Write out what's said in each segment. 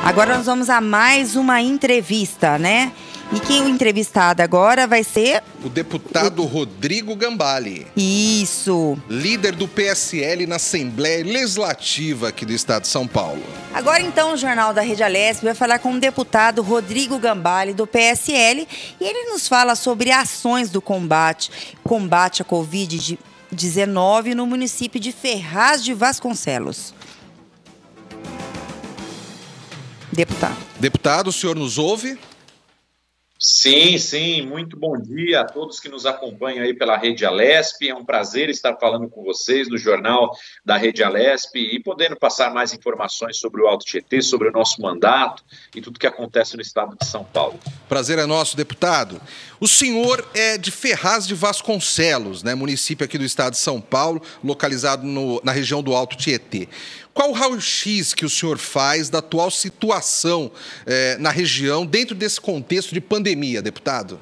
Agora nós vamos a mais uma entrevista, né? E quem o entrevistado agora vai ser... o deputado Rodrigo Gambale. Isso. Líder do PSL na Assembleia Legislativa aqui do estado de São Paulo. Agora então o Jornal da Rede Alesp vai falar com o deputado Rodrigo Gambale do PSL e ele nos fala sobre ações do combate à Covid-19 no município de Ferraz de Vasconcelos. Deputado, o senhor nos ouve? Sim, muito bom dia a todos que nos acompanham aí pela Rede Alesp. É um prazer estar falando com vocês no Jornal da Rede Alesp e podendo passar mais informações sobre o Alto Tietê, sobre o nosso mandato e tudo que acontece no estado de São Paulo. Prazer é nosso, deputado. O senhor é de Ferraz de Vasconcelos, né, município aqui do estado de São Paulo, localizado na região do Alto Tietê. Qual o raio-x que o senhor faz da atual situação na região dentro desse contexto de pandemia, deputado?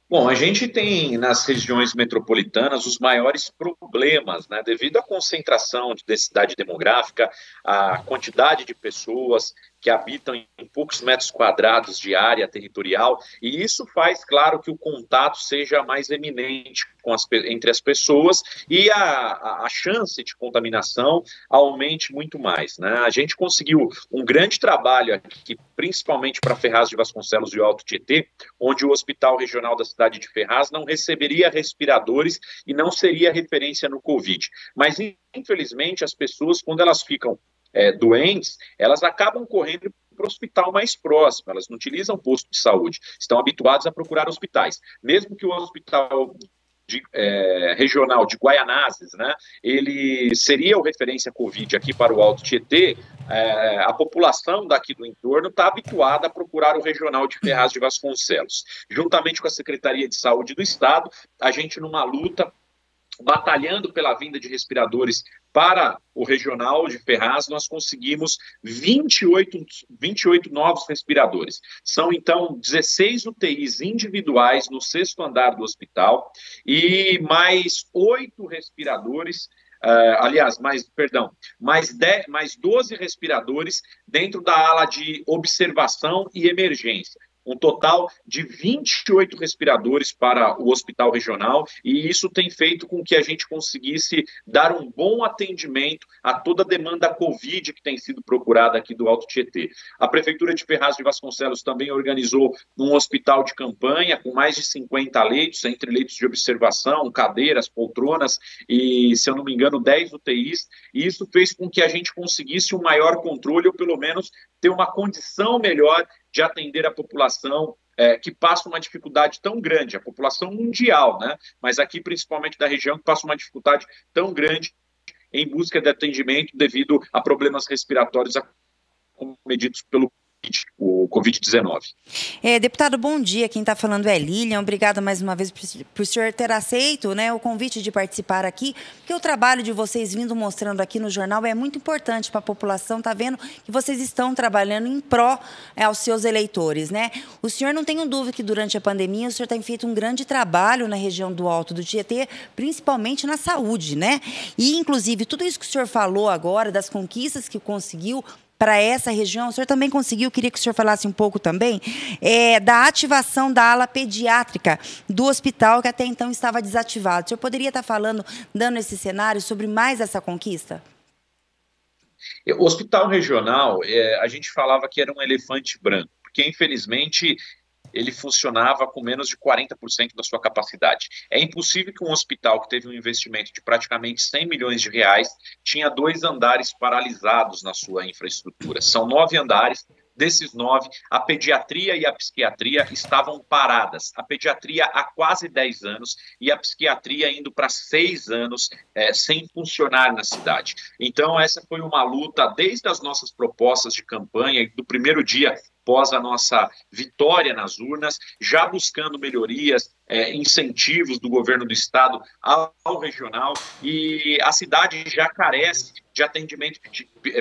Bom, a gente tem nas regiões metropolitanas os maiores problemas, né, devido à concentração de densidade demográfica, à quantidade de pessoas que habitam em poucos metros quadrados de área territorial, e isso faz, claro, que o contato seja mais eminente entre as pessoas e a chance de contaminação aumente muito mais, né? A gente conseguiu um grande trabalho aqui, principalmente para Ferraz de Vasconcelos e o Alto Tietê, onde o Hospital Regional da cidade de Ferraz não receberia respiradores e não seria referência no Covid. Mas, infelizmente, as pessoas, quando elas ficam doentes, elas acabam correndo para o hospital mais próximo, elas não utilizam posto de saúde, estão habituados a procurar hospitais. Mesmo que o hospital regional de Guaianazes, né, ele seria o referência Covid aqui para o Alto Tietê, a população daqui do entorno está habituada a procurar o regional de Ferraz de Vasconcelos. Juntamente com a Secretaria de Saúde do Estado, a gente numa luta, batalhando pela vinda de respiradores para o regional de Ferraz, nós conseguimos 28 novos respiradores. São, então, 16 UTIs individuais no 6º andar do hospital e mais 8 respiradores, mais 12 respiradores dentro da ala de observação e emergência. Um total de 28 respiradores para o hospital regional, e isso tem feito com que a gente conseguisse dar um bom atendimento a toda a demanda Covid que tem sido procurada aqui do Alto Tietê. A Prefeitura de Ferraz de Vasconcelos também organizou um hospital de campanha com mais de 50 leitos, entre leitos de observação, cadeiras, poltronas e, se eu não me engano, 10 UTIs, e isso fez com que a gente conseguisse um maior controle, ou pelo menos ter uma condição melhor de atender a população que passa uma dificuldade tão grande, a população mundial, né? Mas aqui, principalmente da região, que passa uma dificuldade tão grande em busca de atendimento devido a problemas respiratórios acometidos pelo Covid-19. Deputado, bom dia. Quem está falando é Lilian. Obrigada mais uma vez por o senhor ter aceito, né, o convite de participar aqui, porque o trabalho de vocês vindo mostrando aqui no jornal é muito importante para a população, tá vendo que vocês estão trabalhando em pró aos seus eleitores, né? O senhor, não tenho dúvida que durante a pandemia o senhor tem feito um grande trabalho na região do Alto do Tietê, principalmente na saúde, né? E, inclusive, tudo isso que o senhor falou agora, das conquistas que conseguiu para essa região, o senhor também conseguiu, queria que o senhor falasse um pouco também, da ativação da ala pediátrica do hospital, que até então estava desativado. O senhor poderia estar falando, dando esse cenário, sobre mais essa conquista? O hospital regional, a gente falava que era um elefante branco, porque, infelizmente, ele funcionava com menos de 40% da sua capacidade. É impossível que um hospital que teve um investimento de praticamente 100 milhões de reais tinha 2 andares paralisados na sua infraestrutura. São 9 andares. Desses 9, a pediatria e a psiquiatria estavam paradas. A pediatria há quase 10 anos e a psiquiatria indo para 6 anos sem funcionar na cidade. Então, essa foi uma luta desde as nossas propostas de campanha, do primeiro dia após a nossa vitória nas urnas, já buscando melhorias incentivos do governo do estado ao regional, e a cidade já carece de atendimento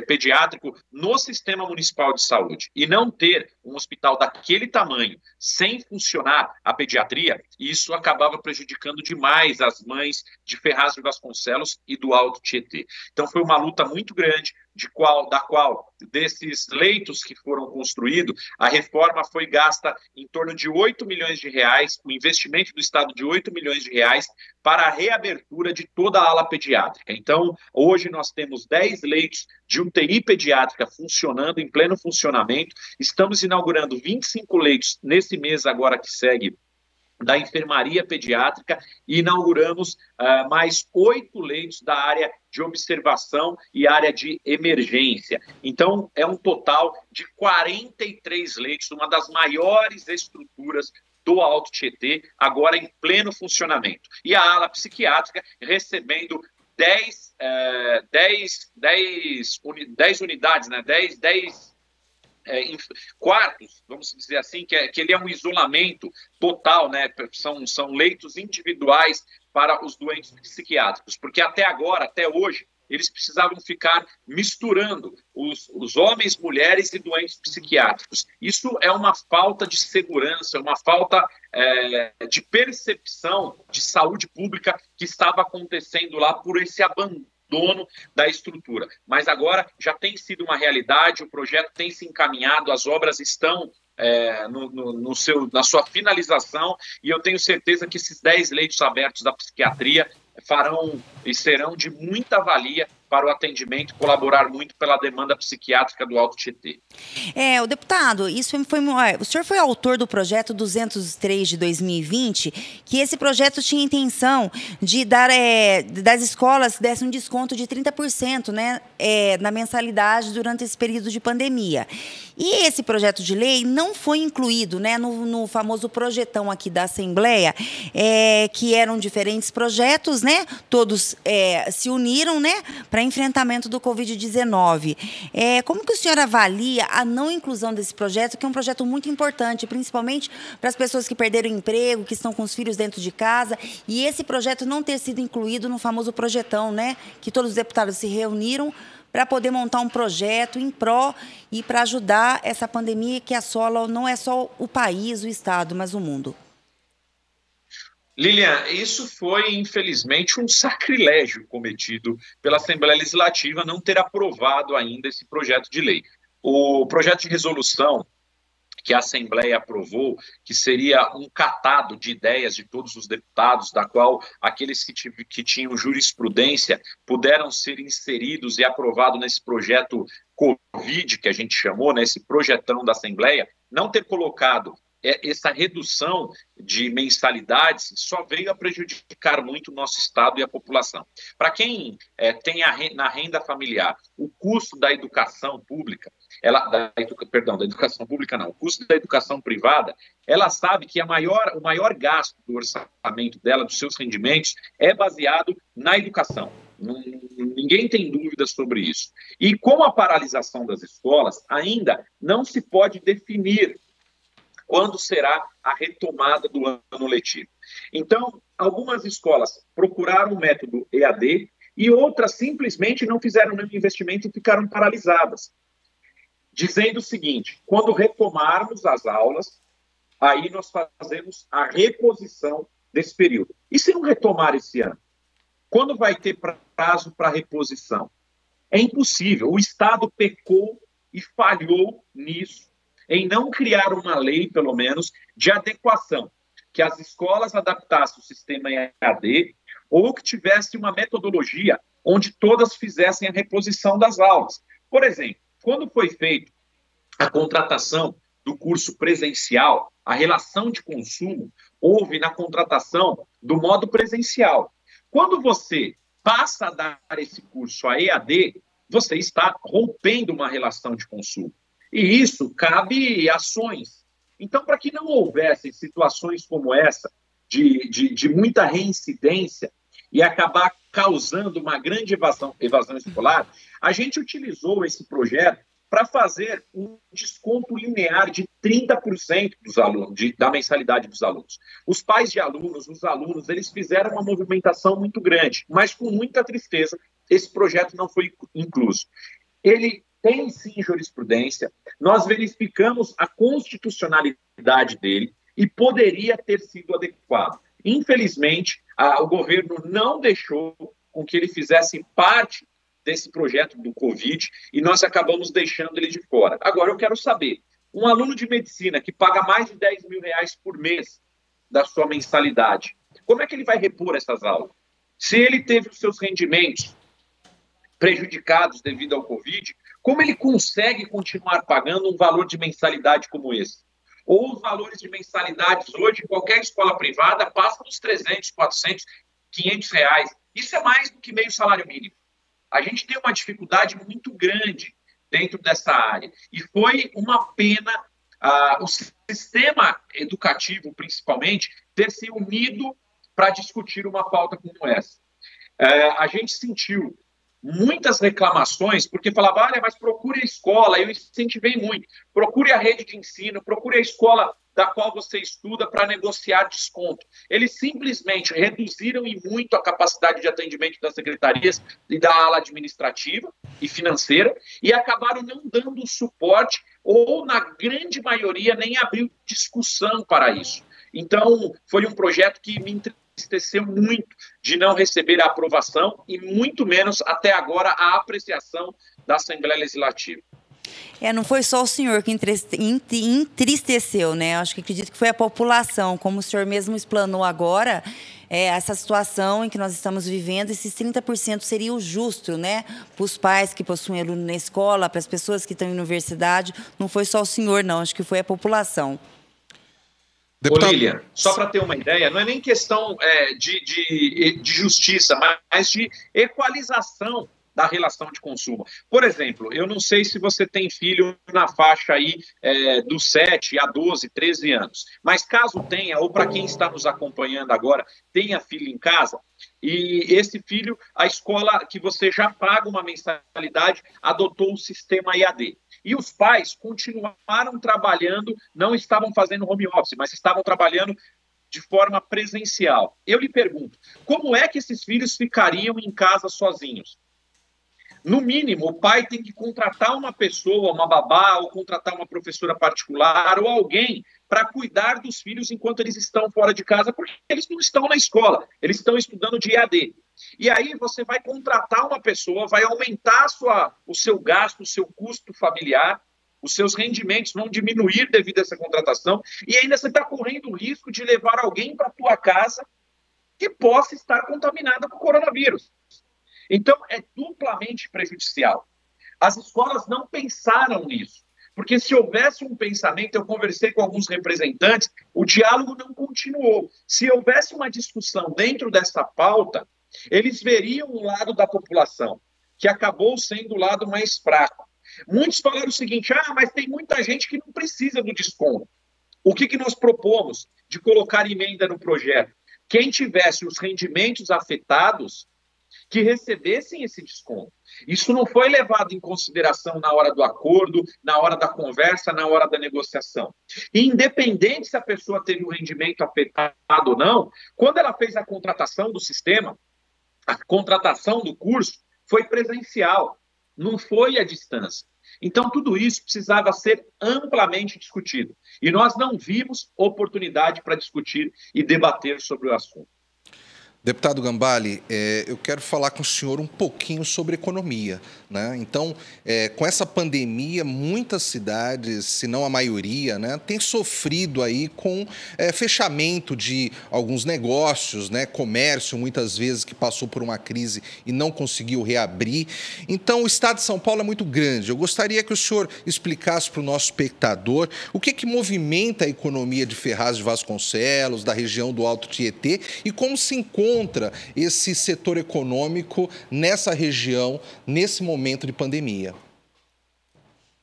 pediátrico no sistema municipal de saúde. E não ter um hospital daquele tamanho, sem funcionar a pediatria, isso acabava prejudicando demais as mães de Ferraz de Vasconcelos e do Alto Tietê. Então foi uma luta muito grande, da qual, desses leitos que foram construídos, a reforma foi gasta em torno de 8 milhões de reais, o investimento do Estado de 8 milhões de reais para a reabertura de toda a ala pediátrica. Então, hoje nós temos 10 leitos de UTI pediátrica funcionando, em pleno funcionamento. Estamos inaugurando 25 leitos nesse mês agora que segue, da enfermaria pediátrica, e inauguramos mais 8 leitos da área de observação e área de emergência. Então, é um total de 43 leitos, uma das maiores estruturas do Alto Tietê, agora em pleno funcionamento. E a ala psiquiátrica recebendo 10 unidades, né? 10 quartos, vamos dizer assim, que ele é um isolamento total, né? São leitos individuais para os doentes psiquiátricos, porque até hoje, eles precisavam ficar misturando os homens, mulheres e doentes psiquiátricos. Isso é uma falta de segurança, uma falta de percepção de saúde pública que estava acontecendo lá por esse abandono da estrutura. Mas agora já tem sido uma realidade, o projeto tem se encaminhado, as obras estão na sua finalização, e eu tenho certeza que esses 10 leitos abertos da psiquiatria farão e serão de muita valia para o atendimento, colaborar muito pela demanda psiquiátrica do Alto Tietê. O deputado, o senhor foi autor do projeto 203 de 2020, que esse projeto tinha a intenção de dar, das escolas desse um desconto de 30%, né, na mensalidade durante esse período de pandemia. E esse projeto de lei não foi incluído, né, no famoso projetão aqui da Assembleia, que eram diferentes projetos, né, todos se uniram, né, para enfrentamento do Covid-19. Como que o senhor avalia a não inclusão desse projeto, que é um projeto muito importante, principalmente para as pessoas que perderam o emprego, que estão com os filhos dentro de casa, e esse projeto não ter sido incluído no famoso projetão, né, que todos os deputados se reuniram para poder montar um projeto em pró e para ajudar essa pandemia que assola não é só o país, o estado, mas o mundo? Lilian, isso foi, infelizmente, um sacrilégio cometido pela Assembleia Legislativa não ter aprovado ainda esse projeto de lei. O projeto de resolução que a Assembleia aprovou, que seria um catado de ideias de todos os deputados, da qual aqueles que tinham jurisprudência puderam ser inseridos e aprovados nesse projeto Covid, que a gente chamou, né, esse projetão da Assembleia, não ter colocado essa redução de mensalidades só veio a prejudicar muito o nosso Estado e a população. Para quem tem na renda familiar o custo da educação pública, da educação pública não, o custo da educação privada, ela sabe que o maior gasto do orçamento dela, dos seus rendimentos, é baseado na educação. Ninguém tem dúvidas sobre isso. E com a paralisação das escolas, ainda não se pode definir quando será a retomada do ano letivo. Então, algumas escolas procuraram o método EAD e outras simplesmente não fizeram nenhum investimento e ficaram paralisadas. Dizendo o seguinte: quando retomarmos as aulas, aí nós fazemos a reposição desse período. E se não retomar esse ano? Quando vai ter prazo para reposição? É impossível. O Estado pecou e falhou nisso, em não criar uma lei, pelo menos, de adequação, que as escolas adaptassem o sistema EAD ou que tivesse uma metodologia onde todas fizessem a reposição das aulas. Por exemplo, quando foi feita a contratação do curso presencial, a relação de consumo houve na contratação do modo presencial. Quando você passa a dar esse curso a EAD, você está rompendo uma relação de consumo. E isso cabe ações. Então, para que não houvessem situações como essa, de muita reincidência e acabar causando uma grande evasão escolar, a gente utilizou esse projeto para fazer um desconto linear de 30% dos alunos, da mensalidade dos alunos. Os pais de alunos, os alunos, eles fizeram uma movimentação muito grande, mas com muita tristeza, esse projeto não foi incluso. Ele tem sim jurisprudência, nós verificamos a constitucionalidade dele e poderia ter sido adequado. Infelizmente, o governo não deixou com que ele fizesse parte desse projeto do Covid e nós acabamos deixando ele de fora. Agora, eu quero saber, um aluno de medicina que paga mais de 10 mil reais por mês da sua mensalidade, como é que ele vai repor essas aulas? Se ele teve os seus rendimentos prejudicados devido ao Covid, como ele consegue continuar pagando um valor de mensalidade como esse? Ou os valores de mensalidades hoje, em qualquer escola privada, passam dos 300, 400, 500 reais. Isso é mais do que meio salário mínimo. A gente tem uma dificuldade muito grande dentro dessa área. E foi uma pena o sistema educativo, principalmente, ter se unido para discutir uma pauta como essa. A gente sentiu muitas reclamações, porque falava, olha, mas procure a escola, eu incentivei muito, procure a rede de ensino, procure a escola da qual você estuda para negociar desconto. Eles simplesmente reduziram em muito a capacidade de atendimento das secretarias e da ala administrativa e financeira e acabaram não dando suporte ou, na grande maioria, nem abriu discussão para isso. Então, foi um projeto que me entristeceu muito de não receber a aprovação e muito menos, até agora, a apreciação da Assembleia Legislativa. Não foi só o senhor que entristeceu, né? Acho que acredito que foi a população, como o senhor mesmo explanou agora, essa situação em que nós estamos vivendo, esses 30% seria o justo, né? Para os pais que possuem aluno na escola, para as pessoas que estão em universidade. Não foi só o senhor, não, acho que foi a população. Deputado... Ô, Lilian, só para ter uma ideia, não é nem questão de justiça, mas de equalização da relação de consumo. Por exemplo, eu não sei se você tem filho na faixa aí dos 7 a 12, 13 anos, mas caso tenha, ou para quem está nos acompanhando agora, tenha filho em casa, e esse filho, a escola que você já paga uma mensalidade, adotou o sistema EAD. E os pais continuaram trabalhando, não estavam fazendo home office, mas estavam trabalhando de forma presencial. Eu lhe pergunto, como é que esses filhos ficariam em casa sozinhos? No mínimo, o pai tem que contratar uma pessoa, uma babá, ou contratar uma professora particular, ou alguém para cuidar dos filhos enquanto eles estão fora de casa, porque eles não estão na escola, eles estão estudando de EAD. E aí você vai contratar uma pessoa, vai aumentar o seu gasto, o seu custo familiar, os seus rendimentos vão diminuir devido a essa contratação, e ainda você está correndo o risco de levar alguém para a tua casa que possa estar contaminada com o coronavírus. Então, é duplamente prejudicial. As escolas não pensaram nisso, porque se houvesse um pensamento, eu conversei com alguns representantes, o diálogo não continuou. Se houvesse uma discussão dentro dessa pauta, eles veriam um lado da população, que acabou sendo o lado mais fraco. Muitos falaram o seguinte, mas tem muita gente que não precisa do desconto. O que nós propomos de colocar emenda no projeto? Quem tivesse os rendimentos afetados, que recebessem esse desconto. Isso não foi levado em consideração na hora do acordo, na hora da conversa, na hora da negociação. E independente se a pessoa teve o rendimento afetado ou não, quando ela fez a contratação do sistema, a contratação do curso foi presencial, não foi à distância. Então, tudo isso precisava ser amplamente discutido. E nós não vimos oportunidade para discutir e debater sobre o assunto. Deputado Gambale, eu quero falar com o senhor um pouquinho sobre economia, né? Então, com essa pandemia, muitas cidades, se não a maioria, né, tem sofrido aí com fechamento de alguns negócios, né, comércio, muitas vezes, que passou por uma crise e não conseguiu reabrir. Então, o estado de São Paulo é muito grande. Eu gostaria que o senhor explicasse para o nosso espectador o que movimenta a economia de Ferraz de Vasconcelos, da região do Alto Tietê, e como se encontra esse setor econômico nessa região, nesse momento de pandemia.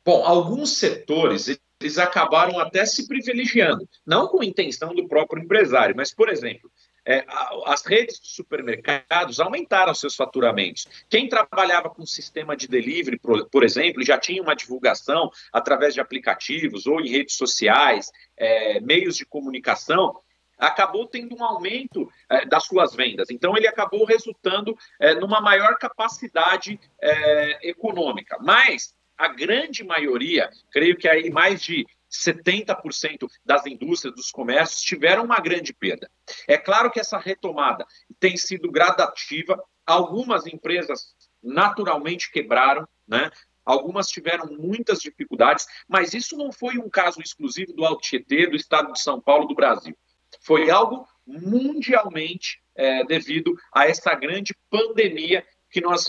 Bom, alguns setores, eles acabaram até se privilegiando, não com intenção do próprio empresário, mas, por exemplo, as redes de supermercados aumentaram seus faturamentos. Quem trabalhava com sistema de delivery, por exemplo, já tinha uma divulgação através de aplicativos ou em redes sociais, meios de comunicação, acabou tendo um aumento das suas vendas. Então, ele acabou resultando numa maior capacidade econômica. Mas a grande maioria, creio que aí mais de 70% das indústrias, dos comércios, tiveram uma grande perda. É claro que essa retomada tem sido gradativa. Algumas empresas naturalmente quebraram, né? Algumas tiveram muitas dificuldades, mas isso não foi um caso exclusivo do Alto Tietê, do estado de São Paulo, do Brasil. Foi algo mundialmente devido a essa grande pandemia que nós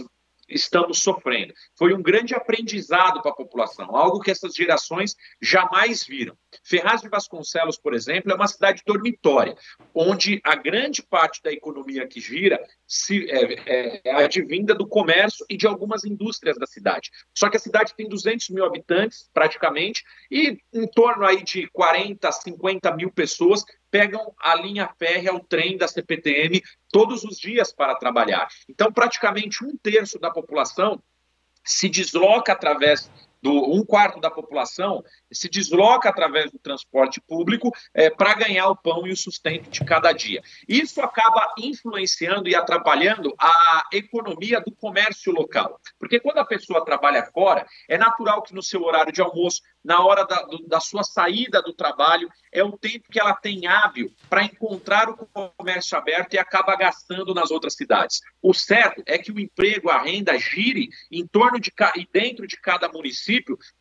estamos sofrendo. Foi um grande aprendizado para a população, algo que essas gerações jamais viram. Ferraz de Vasconcelos, por exemplo, é uma cidade dormitória, onde a grande parte da economia que gira é advinda do comércio e de algumas indústrias da cidade. Só que a cidade tem 200 mil habitantes, praticamente, e em torno aí de 40, 50 mil pessoas pegam a linha férrea, o trem da CPTM, todos os dias para trabalhar. Então, praticamente 1/3 da população se desloca através um quarto da população se desloca através do transporte público para ganhar o pão e o sustento de cada dia. Isso acaba influenciando e atrapalhando a economia do comércio local. Porque quando a pessoa trabalha fora, é natural que no seu horário de almoço, na hora da sua saída do trabalho, é o tempo que ela tem hábil para encontrar o comércio aberto e acaba gastando nas outras cidades. O certo é que o emprego, a renda gire em torno e dentro de cada município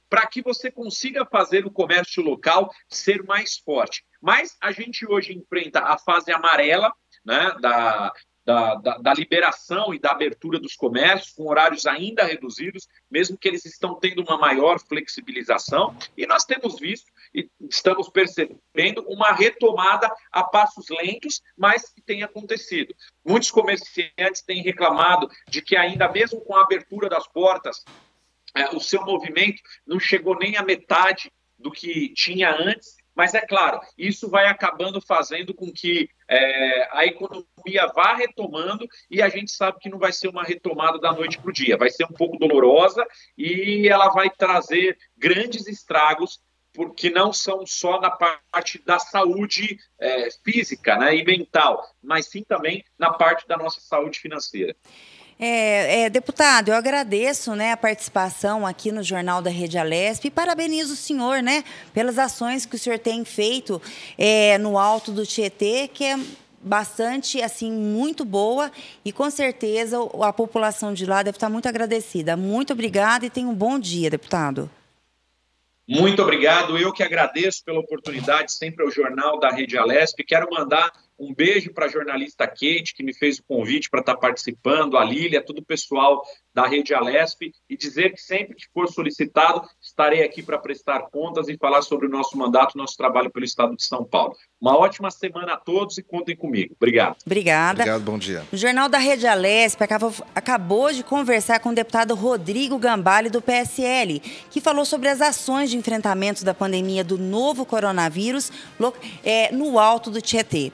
para que você consiga fazer o comércio local ser mais forte. Mas a gente hoje enfrenta a fase amarela, né, da liberação e da abertura dos comércios, com horários ainda reduzidos, mesmo que eles estão tendo uma maior flexibilização, e nós temos visto e estamos percebendo uma retomada a passos lentos, mas que tem acontecido. Muitos comerciantes têm reclamado de que ainda mesmo com a abertura das portas, o seu movimento não chegou nem à metade do que tinha antes, mas é claro, isso vai acabando fazendo com que a economia vá retomando, e a gente sabe que não vai ser uma retomada da noite para o dia, vai ser um pouco dolorosa e ela vai trazer grandes estragos, porque não são só na parte da saúde física, né, e mental, mas sim também na parte da nossa saúde financeira. Deputado, eu agradeço, né, a participação aqui no Jornal da Rede Alesp e parabenizo o senhor, né, pelas ações que o senhor tem feito no Alto do Tietê, que é bastante, assim, muito boa, e com certeza a população de lá deve estar muito agradecida. Muito obrigada e tenha um bom dia, deputado. Muito obrigado, eu que agradeço pela oportunidade, sempre ao Jornal da Rede Alesp. Quero mandar um beijo para a jornalista Kate, que me fez o convite para estar participando, a Lília, todo o pessoal da Rede Alesp, e dizer que sempre que for solicitado, estarei aqui para prestar contas e falar sobre o nosso mandato, nosso trabalho pelo Estado de São Paulo. Uma ótima semana a todos e contem comigo. Obrigado. Obrigada. Obrigado, bom dia. O Jornal da Rede Alesp acabou de conversar com o deputado Rodrigo Gambale, do PSL, que falou sobre as ações de enfrentamento da pandemia do novo coronavírus no Alto do Tietê.